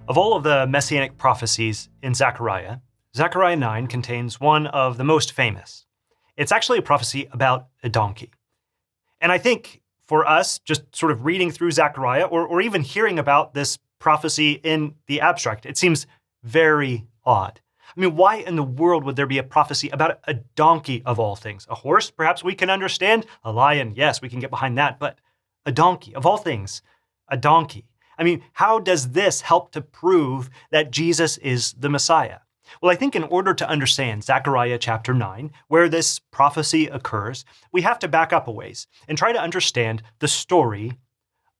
Of all of the messianic prophecies in Zechariah, Zechariah 9 contains one of the most famous. It's actually a prophecy about a donkey. And I think for us, just sort of reading through Zechariah or even hearing about this prophecy in the abstract, it seems very odd. I mean, why in the world would there be a prophecy about a donkey of all things? A horse, perhaps we can understand. A lion, yes, we can get behind that. But a donkey, of all things, a donkey. I mean, how does this help to prove that Jesus is the Messiah? Well, I think in order to understand Zechariah chapter 9, where this prophecy occurs, we have to back up a ways and try to understand the story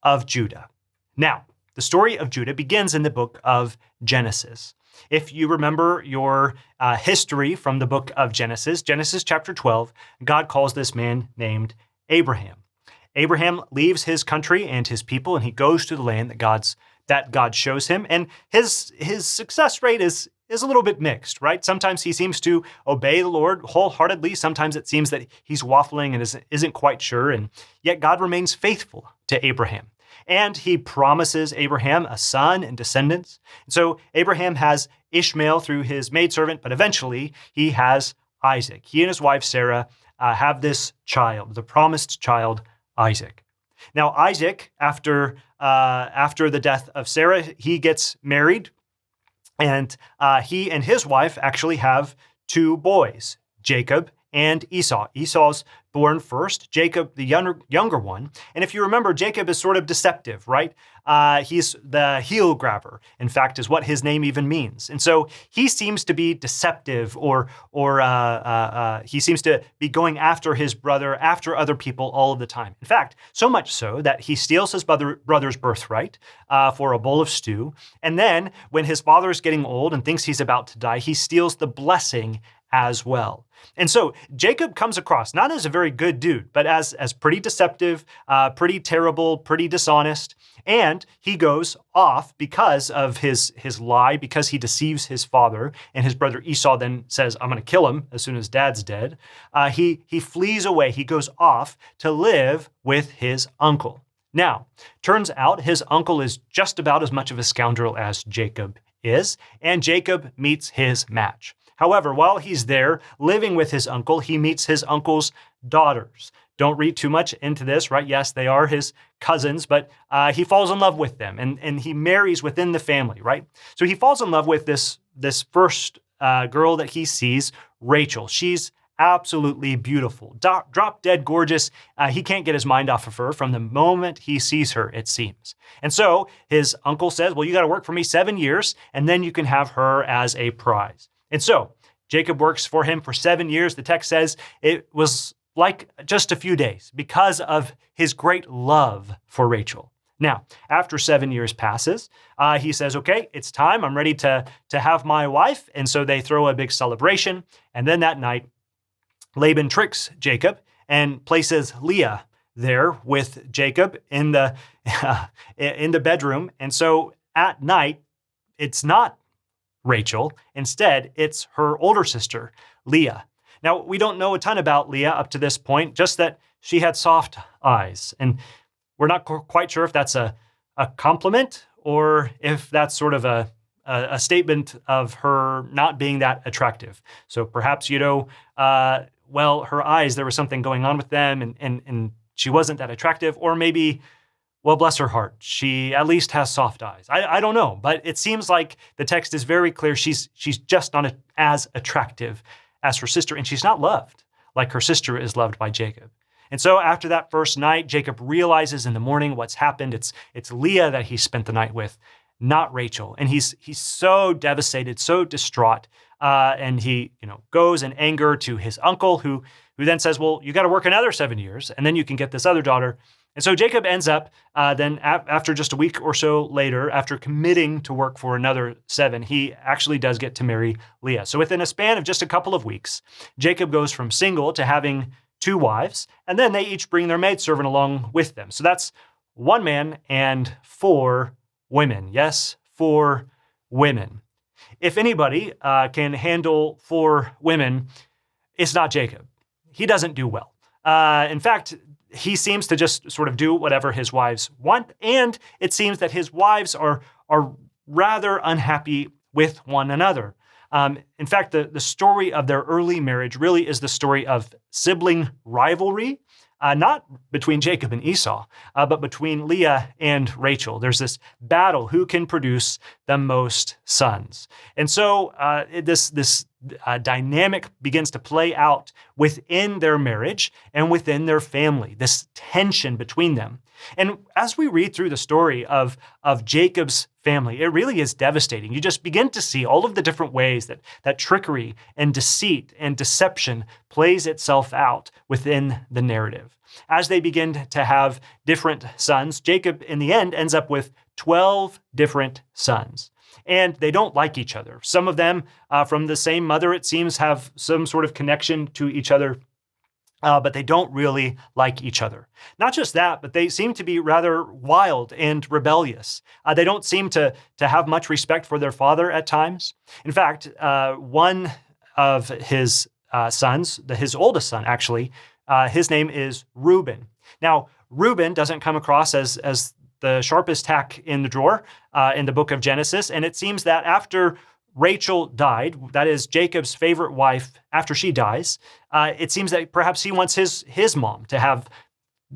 of Judah. Now, the story of Judah begins in the book of Genesis. If you remember your history from the book of Genesis chapter 12, God calls this man named Abraham. Abraham leaves his country and his people, and he goes to the land that God shows him. And his success rate is a little bit mixed, right? Sometimes he seems to obey the Lord wholeheartedly. Sometimes it seems that he's waffling and isn't quite sure. And yet God remains faithful to Abraham. And he promises Abraham a son and descendants. And so Abraham has Ishmael through his maidservant, but eventually he has Isaac. He and his wife Sarah have this child, the promised child, Isaac. Now, Isaac, after the death of Sarah, he gets married, and he and his wife actually have two boys, Jacob and Esau. Esau's born first, Jacob, the younger one. And if you remember, Jacob is sort of deceptive, right? He's the heel grabber, in fact, is what his name even means. And so he seems to be deceptive or he seems to be going after his brother, after other people all of the time. In fact, so much so that he steals his brother's birthright for a bowl of stew. And then when his father is getting old and thinks he's about to die, he steals the blessing as well. And so Jacob comes across not as a very good dude, but as pretty deceptive, pretty terrible, pretty dishonest. And he goes off because of his lie, because he deceives his father. And his brother Esau then says, I'm going to kill him as soon as dad's dead. He flees away. He goes off to live with his uncle. Now, turns out his uncle is just about as much of a scoundrel as Jacob is, and Jacob meets his match. However, while he's there living with his uncle, he meets his uncle's daughters. Don't read too much into this, right? Yes, they are his cousins, but he falls in love with them and he marries within the family, right? So he falls in love with this first girl that he sees, Rachel. She's absolutely beautiful, drop dead gorgeous. He can't get his mind off of her from the moment he sees her, it seems. And so his uncle says, well, you got to work for me 7 years, and then you can have her as a prize. And so Jacob works for him for 7 years. The text says it was like just a few days because of his great love for Rachel. Now, after 7 years passes, he says, okay, it's time. I'm ready to have my wife. And so they throw a big celebration. And then that night, Laban tricks Jacob and places Leah there with Jacob in the bedroom. And so at night, it's not Rachel. Instead, it's her older sister, Leah. Now, we don't know a ton about Leah up to this point, just that she had soft eyes. And we're not quite sure if that's a compliment or if that's sort of a statement of her not being that attractive. So perhaps, her eyes, there was something going on with them and she wasn't that attractive, or maybe, well, bless her heart, she at least has soft eyes. I don't know, but it seems like the text is very clear. She's just not as attractive as her sister, and she's not loved like her sister is loved by Jacob. And so after that first night, Jacob realizes in the morning what's happened. It's Leah that he spent the night with, not Rachel. And he's so devastated, so distraught. And he goes in anger to his uncle, who then says, well, you got to work another 7 years, and then you can get this other daughter. And so Jacob ends up then after just a week or so later, after committing to work for another 7, he actually does get to marry Leah. So within a span of just a couple of weeks, Jacob goes from single to having 2 wives, and then they each bring their maidservant along with them. So that's 1 man and 4 women. Yes, 4 women. If anybody can handle 4 women, it's not Jacob. He doesn't do well. In fact, he seems to just sort of do whatever his wives want, and it seems that his wives are rather unhappy with one another. In fact, the story of their early marriage really is the story of sibling rivalry, not between Jacob and Esau, but between Leah and Rachel. There's this battle, who can produce the most sons. And so this dynamic begins to play out within their marriage and within their family, this tension between them. And as we read through the story of Jacob's family, it really is devastating. You just begin to see all of the different ways that trickery and deceit and deception plays itself out within the narrative. As they begin to have different sons, Jacob in the end ends up with 12 different sons. And they don't like each other. Some of them from the same mother, it seems, have some sort of connection to each other. But they don't really like each other. Not just that, but they seem to be rather wild and rebellious. They don't seem to have much respect for their father at times. In fact, one of his sons, his oldest son actually, his name is Reuben. Now, Reuben doesn't come across as the sharpest tack in the drawer in the book of Genesis, and it seems that after Rachel died, that is Jacob's favorite wife, after she dies, it seems that perhaps he wants his mom to have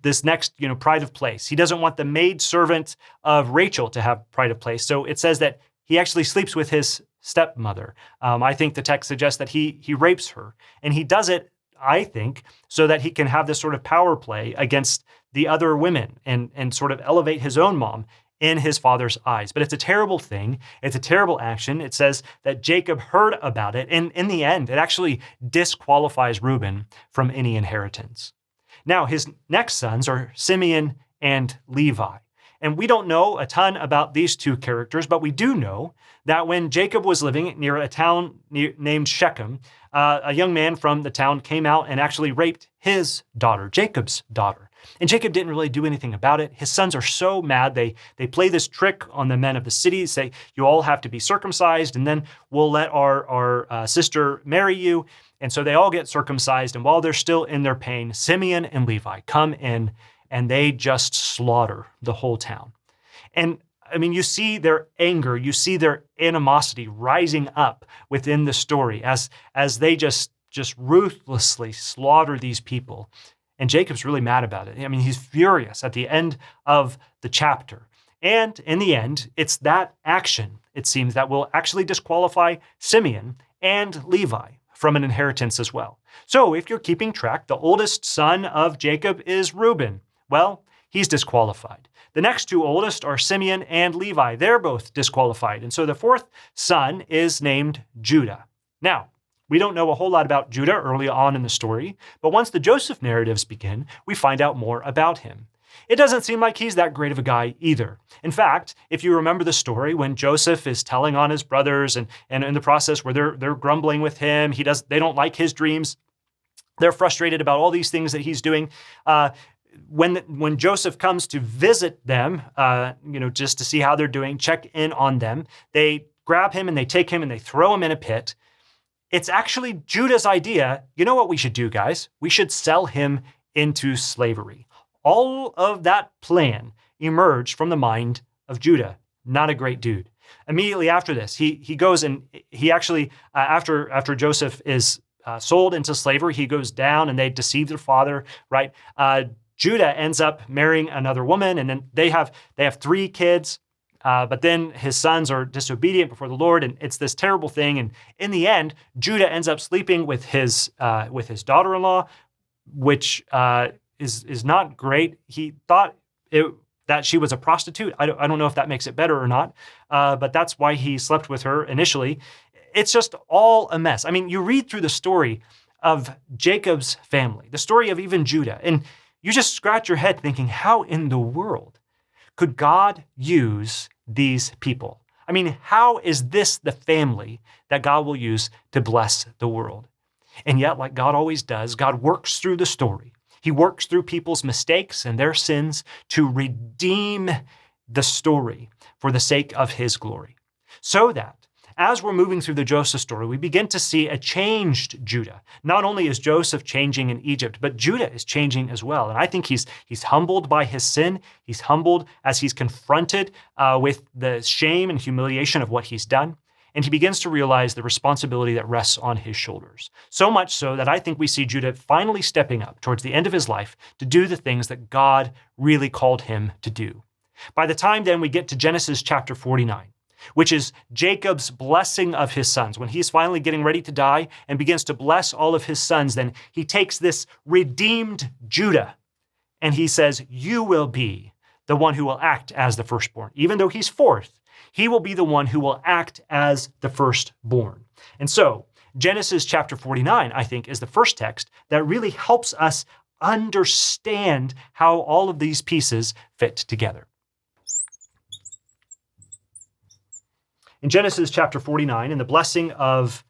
this next, pride of place. He doesn't want the maidservant of Rachel to have pride of place. So it says that he actually sleeps with his stepmother. I think the text suggests that he rapes her, and he does it, I think, so that he can have this sort of power play against the other women and sort of elevate his own mom in his father's eyes. But it's a terrible thing. It's a terrible action. It says that Jacob heard about it, and in the end, it actually disqualifies Reuben from any inheritance. Now, his next sons are Simeon and Levi. And we don't know a ton about these two characters, but we do know that when Jacob was living near a town named Shechem, a young man from the town came out and actually raped his daughter, Jacob's daughter. And Jacob didn't really do anything about it. His sons are so mad. They play this trick on the men of the city, say, you all have to be circumcised, and then we'll let our sister marry you. And so they all get circumcised. And while they're still in their pain, Simeon and Levi come in and they just slaughter the whole town. And I mean, you see their anger, you see their animosity rising up within the story as they just ruthlessly slaughter these people. And Jacob's really mad about it. I mean, he's furious at the end of the chapter. And in the end, it's that action, it seems, that will actually disqualify Simeon and Levi from an inheritance as well. So if you're keeping track, the oldest son of Jacob is Reuben. Well, he's disqualified. The next two oldest are Simeon and Levi. They're both disqualified. And so the fourth son is named Judah. Now, we don't know a whole lot about Judah early on in the story, but once the Joseph narratives begin, we find out more about him. It doesn't seem like he's that great of a guy either. In fact, if you remember the story, when Joseph is telling on his brothers and in the process where they're grumbling with him, they don't like his dreams, they're frustrated about all these things that he's doing. When Joseph comes to visit them, just to see how they're doing, check in on them, they grab him and they take him and they throw him in a pit. It's actually Judah's idea. You know what we should do, guys? We should sell him into slavery. All of that plan emerged from the mind of Judah. Not a great dude. Immediately after this, he goes and he actually, after Joseph is sold into slavery, he goes down and they deceive their father, right? Judah ends up marrying another woman, and then they have 3 kids. But then his sons are disobedient before the Lord, and it's this terrible thing. And in the end, Judah ends up sleeping with his daughter-in-law, which is not great. He thought that she was a prostitute. I don't know if that makes it better or not, but that's why he slept with her initially. It's just all a mess. I mean, you read through the story of Jacob's family, the story of even Judah, and you just scratch your head thinking, how in the world could God use these people? I mean, how is this the family that God will use to bless the world? And yet, like God always does, God works through the story. He works through people's mistakes and their sins to redeem the story for the sake of his glory. So that As we're moving through the Joseph story, we begin to see a changed Judah. Not only is Joseph changing in Egypt, but Judah is changing as well. And I think he's humbled by his sin. He's humbled as he's confronted with the shame and humiliation of what he's done. And he begins to realize the responsibility that rests on his shoulders. So much so that I think we see Judah finally stepping up towards the end of his life to do the things that God really called him to do. By the time then we get to Genesis chapter 49, which is Jacob's blessing of his sons. When he's finally getting ready to die and begins to bless all of his sons, then he takes this redeemed Judah and he says, you will be the one who will act as the firstborn. Even though he's fourth, he will be the one who will act as the firstborn. And so Genesis chapter 49, I think, is the first text that really helps us understand how all of these pieces fit together. In Genesis chapter 49, in the blessing of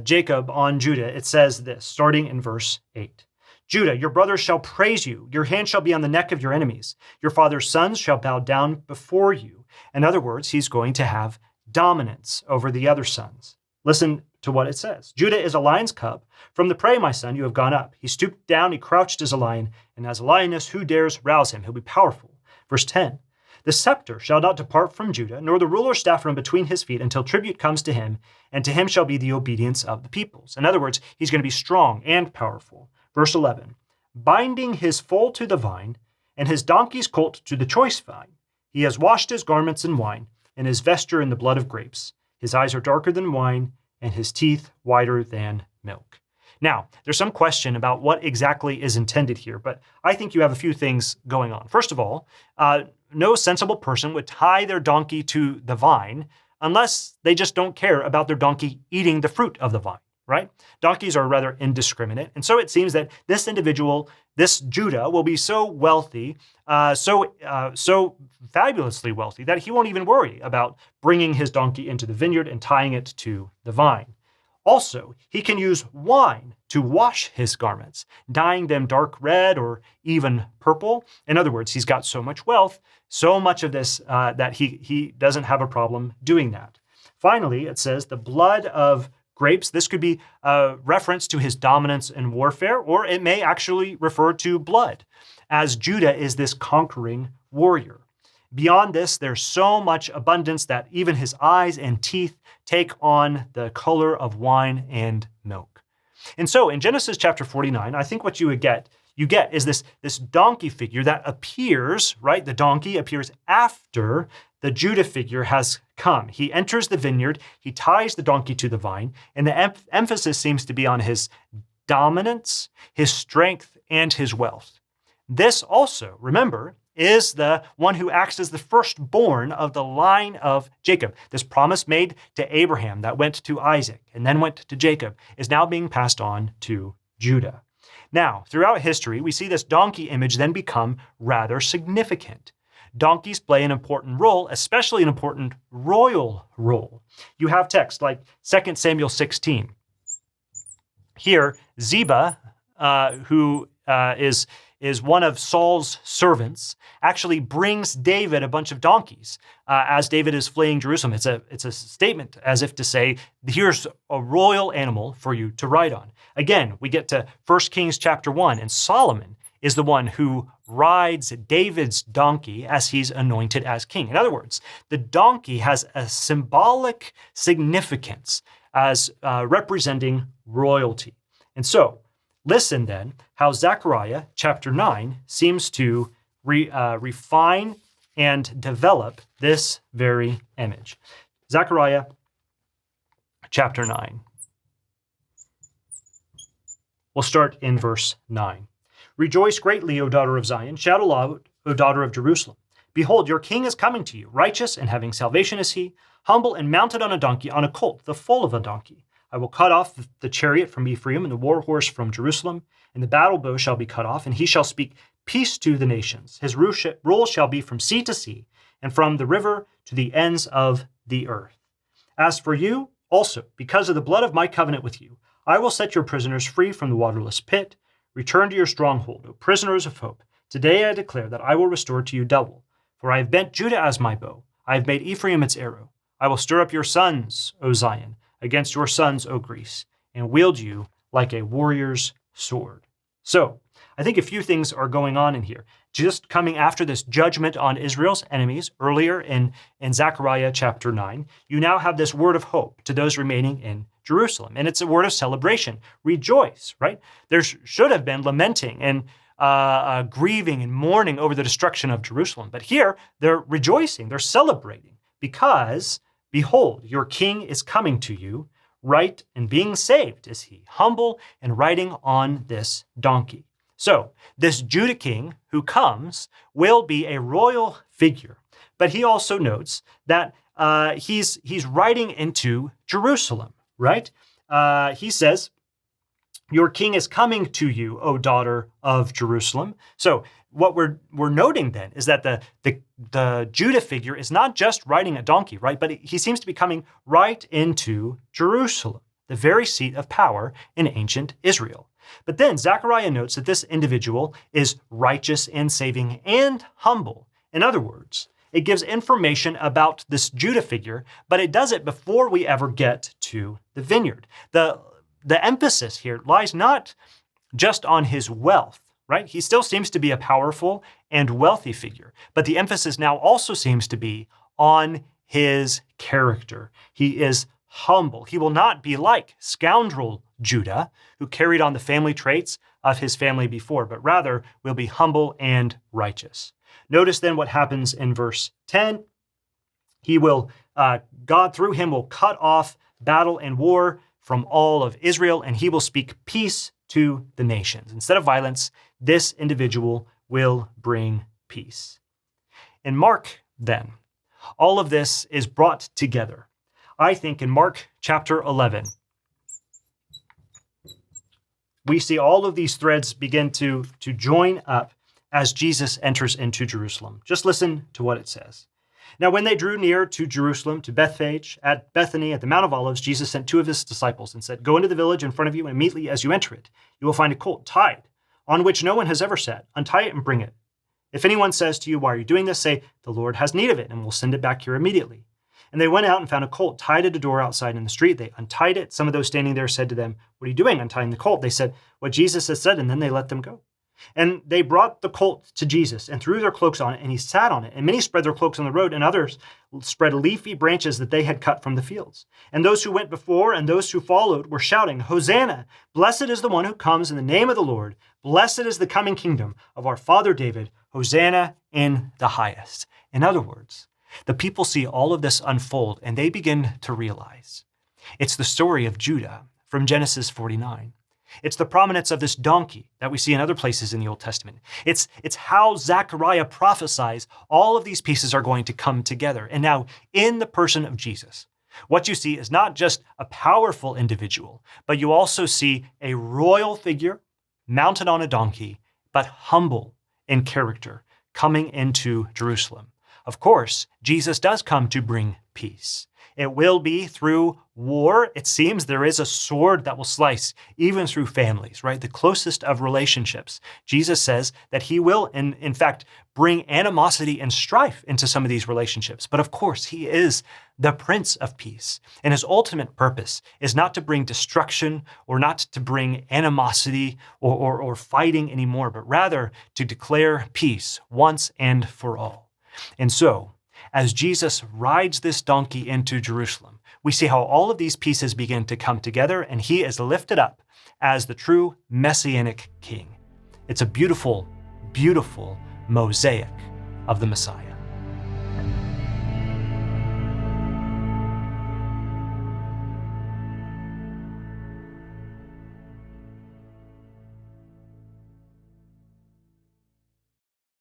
Jacob on Judah, it says this, starting in verse 8. Judah, your brothers shall praise you. Your hand shall be on the neck of your enemies. Your father's sons shall bow down before you. In other words, he's going to have dominance over the other sons. Listen to what it says. Judah is a lion's cub. From the prey, my son, you have gone up. He stooped down, he crouched as a lion, and as a lioness, who dares rouse him? He'll be powerful. Verse 10. The scepter shall not depart from Judah, nor the ruler's staff from between his feet, until tribute comes to him, and to him shall be the obedience of the peoples. In other words, he's going to be strong and powerful. Verse 11, binding his foal to the vine, and his donkey's colt to the choice vine. He has washed his garments in wine, and his vesture in the blood of grapes. His eyes are darker than wine, and his teeth whiter than milk. Now, there's some question about what exactly is intended here, but I think you have a few things going on. First of all, no sensible person would tie their donkey to the vine unless they just don't care about their donkey eating the fruit of the vine, right? Donkeys are rather indiscriminate. And so it seems that this individual, this Judah, will be so wealthy, so fabulously wealthy that he won't even worry about bringing his donkey into the vineyard and tying it to the vine. Also, he can use wine to wash his garments, dyeing them dark red or even purple. In other words, he's got so much wealth, so much of this that he doesn't have a problem doing that. Finally, it says the blood of grapes. This could be a reference to his dominance in warfare, or it may actually refer to blood, as Judah is this conquering warrior. Beyond this, there's so much abundance that even his eyes and teeth take on the color of wine and milk. And so in Genesis chapter 49, I think what you get is this donkey figure that appears, right? The donkey appears after the Judah figure has come. He enters the vineyard, he ties the donkey to the vine, and the emphasis seems to be on his dominance, his strength, and his wealth. This also, remember, is the one who acts as the firstborn of the line of Jacob. This promise made to Abraham that went to Isaac and then went to Jacob is now being passed on to Judah. Now, throughout history, we see this donkey image then become rather significant. Donkeys play an important role, especially an important royal role. You have texts like 2 Samuel 16. Here, Ziba, who is one of Saul's servants, actually brings David a bunch of donkeys as David is fleeing Jerusalem. It's a statement as if to say, here's a royal animal for you to ride on. Again, we get to 1 Kings chapter 1, and Solomon is the one who rides David's donkey as he's anointed as king. In other words, the donkey has a symbolic significance as representing royalty. And so, listen then how Zechariah chapter 9 seems to refine and develop this very image. Zechariah chapter 9. We'll start in verse 9. Rejoice greatly, O daughter of Zion. Shout aloud, O daughter of Jerusalem. Behold, your king is coming to you. Righteous and having salvation is he, humble and mounted on a donkey, on a colt, the foal of a donkey. I will cut off the chariot from Ephraim and the war horse from Jerusalem, and the battle bow shall be cut off, and he shall speak peace to the nations. His rule shall be from sea to sea, and from the river to the ends of the earth. As for you, also, because of the blood of my covenant with you, I will set your prisoners free from the waterless pit. Return to your stronghold, O prisoners of hope. Today I declare that I will restore to you double. For I have bent Judah as my bow. I have made Ephraim its arrow. I will stir up your sons, O Zion, against your sons, O Greece, and wield you like a warrior's sword. So, I think a few things are going on in here. Just coming after this judgment on Israel's enemies earlier in Zechariah chapter 9, you now have this word of hope to those remaining in Jerusalem. And it's a word of celebration. Rejoice, right? There should have been lamenting and grieving and mourning over the destruction of Jerusalem. But here, they're rejoicing, they're celebrating, because, behold, your king is coming to you, right and being saved is he, humble and riding on this donkey. So, this Judah king who comes will be a royal figure. But he also notes that he's riding into Jerusalem, right? He says, your king is coming to you, O daughter of Jerusalem. So what we're noting then is that the Judah figure is not just riding a donkey, right? But he seems to be coming right into Jerusalem, the very seat of power in ancient Israel. But then Zechariah notes that this individual is righteous and saving and humble. In other words, it gives information about this Judah figure, but it does it before we ever get to the vineyard. The emphasis here lies not just on his wealth, right? He still seems to be a powerful and wealthy figure, but the emphasis now also seems to be on his character. He is humble. He will not be like scoundrel Judah, who carried on the family traits of his family before, but rather will be humble and righteous. Notice then what happens in verse 10. God through him will cut off battle and war from all of Israel, and he will speak peace to the nations. Instead of violence, this individual will bring peace. In Mark, then, all of this is brought together. I think in Mark chapter 11, we see all of these threads begin to join up as Jesus enters into Jerusalem. Just listen to what it says. Now, when they drew near to Jerusalem, to Bethphage, at Bethany, at the Mount of Olives, Jesus sent two of his disciples and said, go into the village in front of you, and immediately as you enter it, you will find a colt tied, on which no one has ever sat. Untie it and bring it. If anyone says to you, why are you doing this? Say, the Lord has need of it, and we'll send it back here immediately. And they went out and found a colt tied at a door outside in the street. They untied it. Some of those standing there said to them, what are you doing untying the colt? They said, what Jesus has said, and then they let them go. And they brought the colt to Jesus and threw their cloaks on it, and he sat on it. And many spread their cloaks on the road, and others spread leafy branches that they had cut from the fields. And those who went before and those who followed were shouting, Hosanna! Blessed is the one who comes in the name of the Lord. Blessed is the coming kingdom of our father David. Hosanna in the highest. In other words, the people see all of this unfold, and they begin to realize it's the story of Judah from Genesis 49. It's the prominence of this donkey that we see in other places in the Old Testament. It's how Zechariah prophesies all of these pieces are going to come together. And now, in the person of Jesus, what you see is not just a powerful individual, but you also see a royal figure mounted on a donkey, but humble in character, coming into Jerusalem. Of course, Jesus does come to bring peace. It will be through war. It seems there is a sword that will slice even through families, right? The closest of relationships. Jesus says that he will, in fact, bring animosity and strife into some of these relationships. But of course, he is the Prince of Peace. And his ultimate purpose is not to bring destruction or not to bring animosity or fighting anymore, but rather to declare peace once and for all. And so, as Jesus rides this donkey into Jerusalem, we see how all of these pieces begin to come together, and he is lifted up as the true messianic king. It's a beautiful, beautiful mosaic of the Messiah.